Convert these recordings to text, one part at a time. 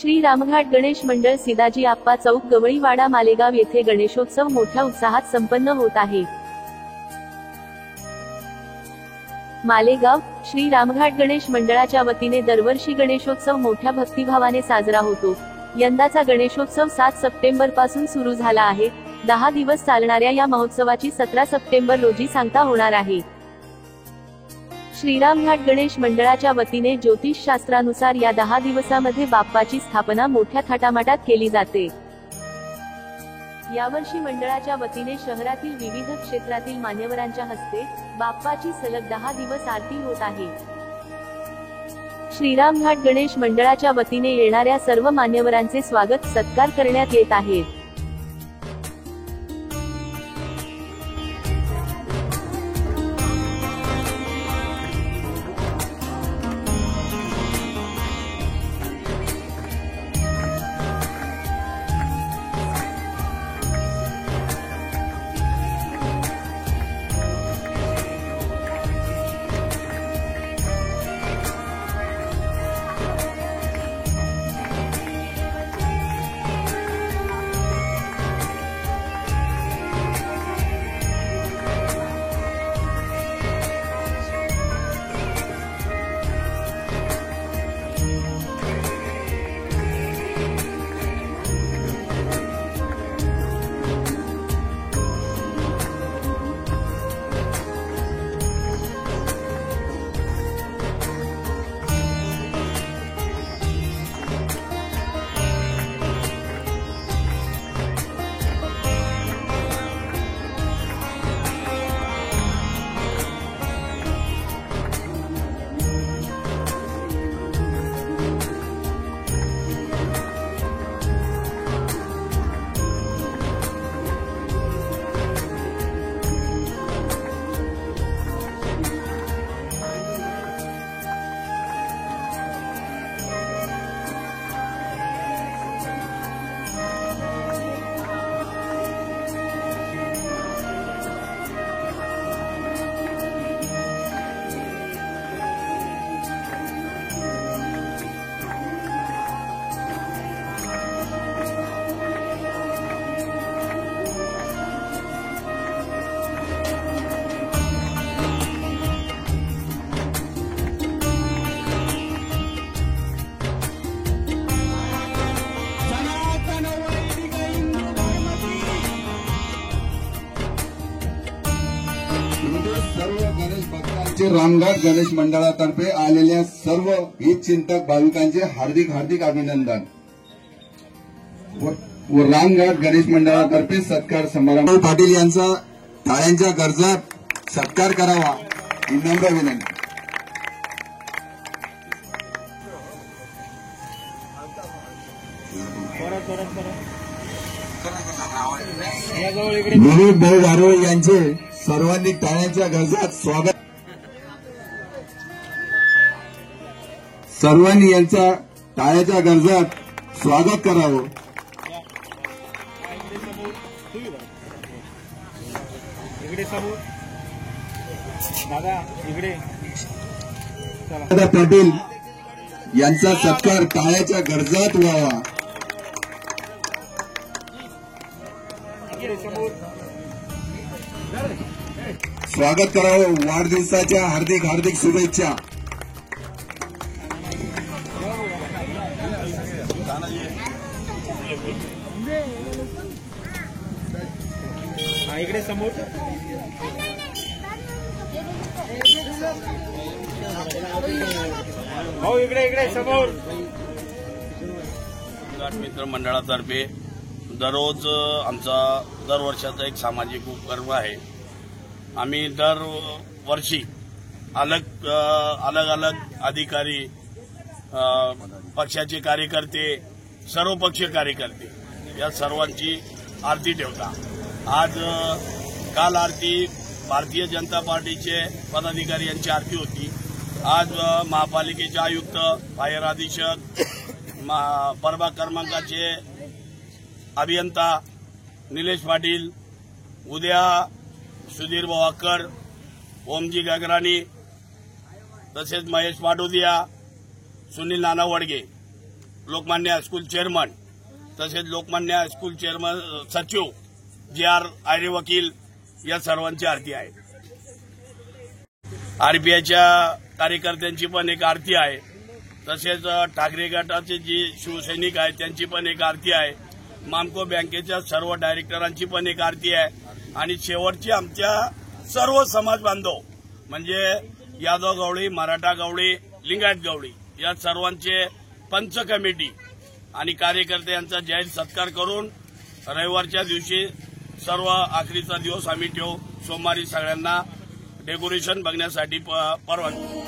श्री रामघाट गणेश मंडळ सिदाजी आप्पा चौक गवळीवाडा मालेगाव येथे गणेशोत्सव मोठ्या उत्साहात संपन्न होत आहे। मालेगाव श्री रामघाट गणेश मंडळाच्या वतीने दरवर्षी गणेशोत्सव मोठ्या भक्तिभावाने साजरा होतो। यंदाचा गणेशोत्सव 7 सप्टेंबर पासून सुरू झाला आहे। 10 दिवस चालणाऱ्या या महोत्सवाची 17 सप्टेंबर रोजी सांगता होणार आहे। श्रीरामघाट गणेश मंडळाच्या वतीने ज्योतिष शास्त्रानुसार या 10 दिवसामध्ये बाप्पाची स्थापना मोठ्या थाटामाटात केली जाते। यावर्षी मंडळाच्या वतीने शहरातील विविध क्षेत्रातील मान्यवरांच्या हस्ते बाप्पाची सलग 10 दिवस आरती होत आहे। श्रीरामघाट गणेश मंडळाच्या वतीने येणाऱ्या सर्व मान्यवरांचे स्वागत सत्कार करण्यात येत आहे। सर्व गणेश भक्तांचे रामघाट गणेश मंडळातर्फे आलेल्या सर्व हितचिंतक भाविकांचे हार्दिक हार्दिक अभिनंदन व रामघाट गणेश मंडळातर्फे सत्कार समारंभ पाटील यांचा टाळ्यांच्या गरजात सत्कार करावा ही नम्र विनंती। विनोद भाऊ वारोळ यांचे सर्वांनी टाळ्यांच्या गरजात स्वागत। सर्वांनी यांचा टाळ्याच्या गरजात स्वागत करावं। दादा पाटील यांचा सत्कार टाळ्याच्या गरजात व्हावा। स्वागत करावं। वाढदिवसाच्या हार्दिक हार्दिक शुभेच्छा। इकडे समोर हो इकडे समोर मित्र मंडळातर्फे दररोज आमचा दरवर्षाचा एक सामाजिक उपक्रम आहे। आम्ही दरवर्षी अलग अलग अधिकारी, पक्षाचे कार्यकर्ते, सर्व पक्षीय कार्यकर्ते या सर्वांची आरती ठेवता। आज काल आरती भारतीय जनता पार्टीचे पदाधिकारी यांची आरती होती। आज महापालिकेचे आयुक्त, फायर अधीक्षक, प्रभाग क्रमांकाचे अभियंता निलेश पाटील, उद्या सुधीर भावाकर, ओमजी गगराणी, तसेच महेश पाटोदिया, सुनील नाना वडगे लोकमान्य हायस्कूल चेअरमन तसेच लोकमान्य हायस्कूल चेअरमन सचिव JR आयरे वकील या सर्वांची आरती आहे. आरपीआयच्या कार्यकर्त्यांची पण एक आरती आहे. तसेच ठाकरे गटाचे जे शिवसैनिक आहेत त्यांची पण एक आरती आहे. मामको बँकेच्या सर्व डायरेक्टरांची पण एक आरती आहे. आणि शेवटची आमच्या सर्व समाज बांधव म्हणजे यादव गवळी, मराठा गवळी, लिंगायत गवळी या सर्वांचे पंच कमिटी आणि कार्यकर्ते यांचा जाहीर सत्कार करून रविवारच्या दिवशी सर्व आखरीचा दिवस आम्ही ठेवू. सोमवारी सगळ्यांना डेकोरेशन बघण्यासाठी परवानगी.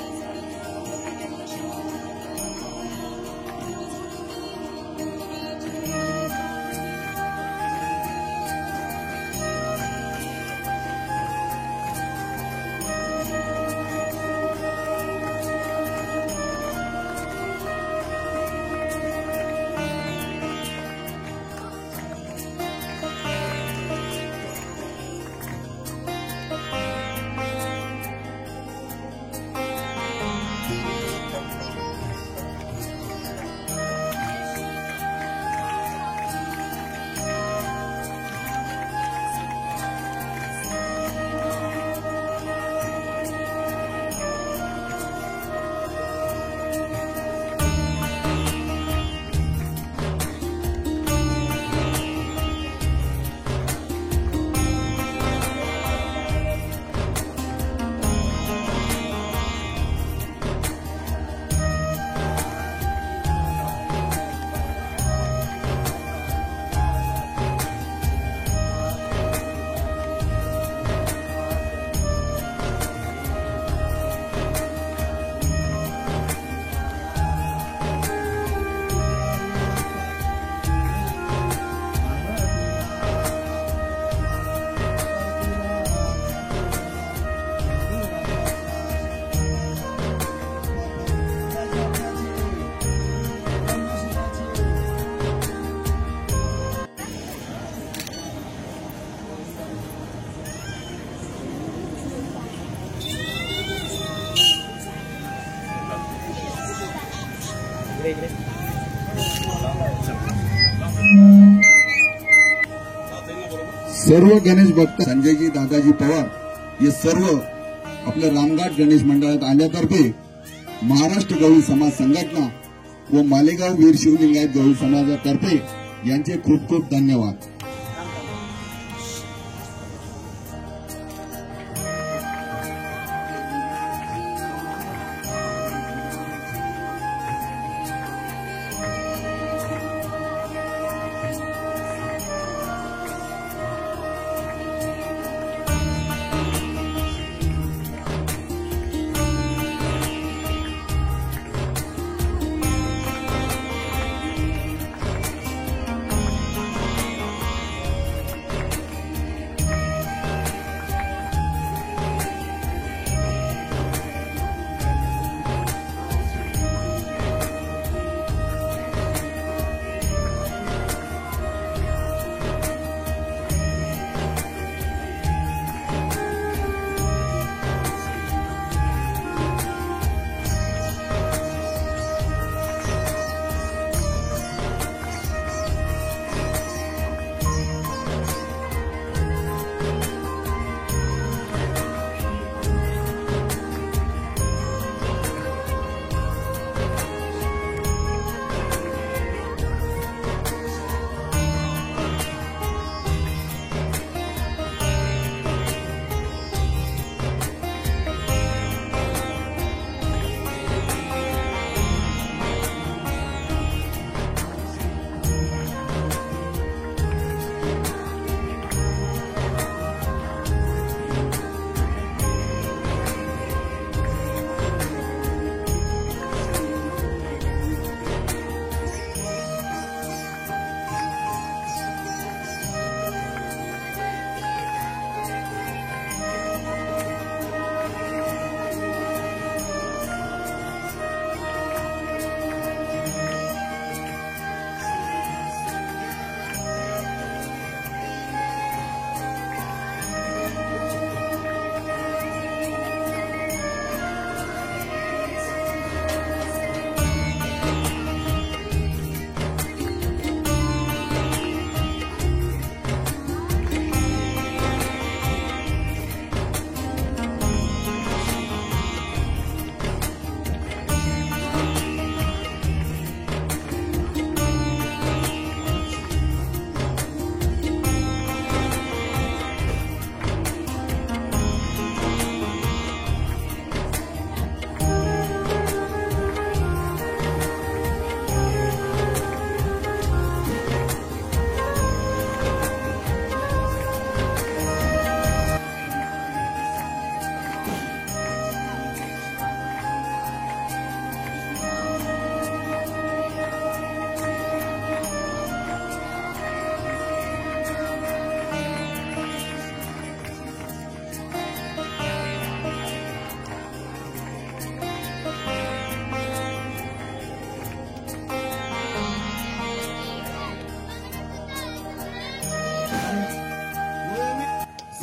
सर्व गणेश भक्त संजयजी दादाजी पवार हे सर्व आपल्या रामघाट गणेश मंडळात आल्यातर्फे महाराष्ट्र गवळी समाज संघटना व मालेगाव वीर शिवलिंगायत गवळी समाजातर्फे यांचे खूप खूप धन्यवाद.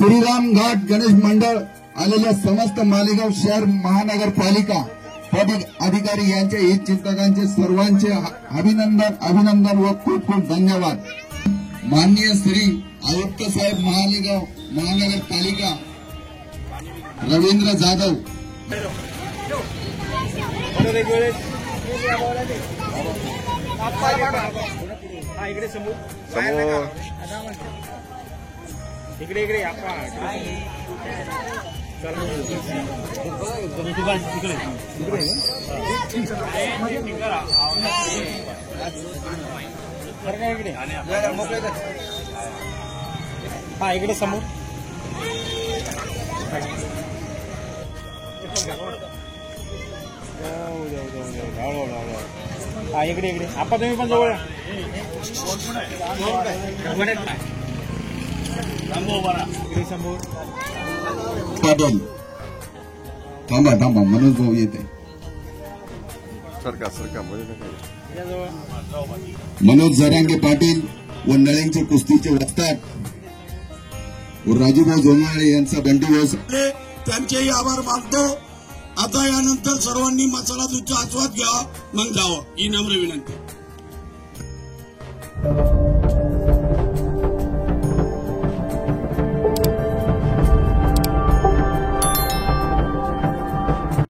श्रीराम घाट गणेश मंडळ आलेल्या समस्त मालेगाव शहर महानगरपालिका पद अधिकारी यांच्या हितचिंतकांचे सर्वांचे अभिनंदन व खूप खूप धन्यवाद. माननीय श्री आयुक्त साहेब मालेगाव महानगरपालिका रवींद्र जाधव, हा इकडे समोर इकडे आपण हा इकडे समोर हा इकडे आपण तुम्ही पण जवळ इकडे समोर पाटील थांबा मनोज भाऊ येते. मनोज जरांगे पाटील व नळ्यांचे कुस्तीचे वक्तात व राजूभाऊ जोमाळे यांचा बंडी व्यवसाय त्यांचेही आभार मानतो. आता यानंतर सर्वांनी मसाला दूधचा आस्वाद घ्यावा, मग जावं ही नम्र विनंती.